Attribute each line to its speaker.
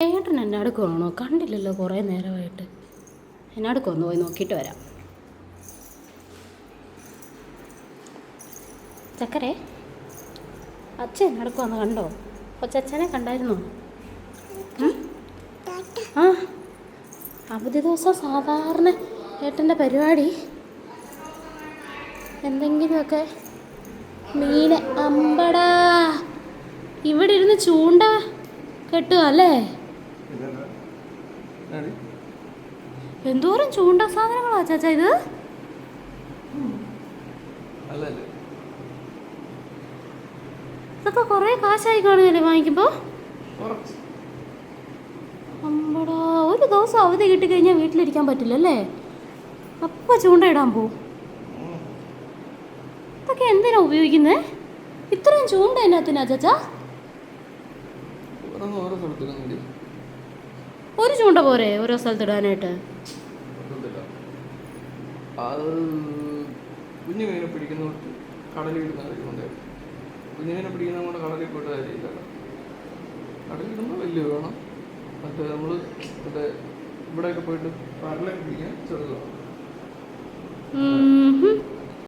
Speaker 1: ഏട്ടൻ എന്നാടുക്കുവാണോ? കണ്ടില്ലല്ലോ കുറേ നേരമായിട്ട്. എന്നാടുക്കുവന്ന് പോയി നോക്കിയിട്ട് വരാം. ചക്കരെ, അച്ഛൻ എന്നാടുക്കുവന്ന് കണ്ടോ? കൊച്ചച്ഛനെ കണ്ടായിരുന്നോ? ആ, അവധി ദിവസം സാധാരണ ഏട്ടൻ്റെ പരിപാടി എന്തെങ്കിലുമൊക്കെ മീൻ. അമ്പടാ, ഇവിടെ ഇരുന്ന് ചൂണ്ട കെട്ടുക അല്ലേ? എന്തോരം ചൂണ്ട സാധനങ്ങളാ ചാച്ചാ ഇത്. ഇതൊക്കെ കൊറേ കാശായി കാണുകയല്ലേ വാങ്ങിക്കുമ്പോ? അമ്പടാ, ഒരു ദിവസം അവധി കിട്ടിക്കഴിഞ്ഞാൽ വീട്ടിലിരിക്കാൻ പറ്റില്ലല്ലേ? അപ്പൊ ചൂണ്ട ഇടാൻ പോവും. ഇതൊക്കെ എന്തിനാ ഉപയോഗിക്കുന്നേ? ഇത്രയും ചൂണ്ട എന്നാത്തിനാ ചാച്ചാ? ഒരു ചൂണ്ട പോരെ ഓരോ സ്ഥലത്തിടാനായിട്ട്?
Speaker 2: കുഞ്ഞു മീനെ പിടിക്കുന്നവർക്ക് കടലിൽ ഇടുന്ന കുഞ്ഞുമീനെ പിടിക്കുന്ന കൊണ്ട് കടലിൽ പോയിട്ട് കാര്യമില്ല. കടലിടുമ്പോൾ വലിയ വേണം. മറ്റേ നമ്മൾ മറ്റേ ഇവിടെയൊക്കെ പോയിട്ട് കടലൊക്കെ പിടിക്കാൻ ചെറുതാണ്.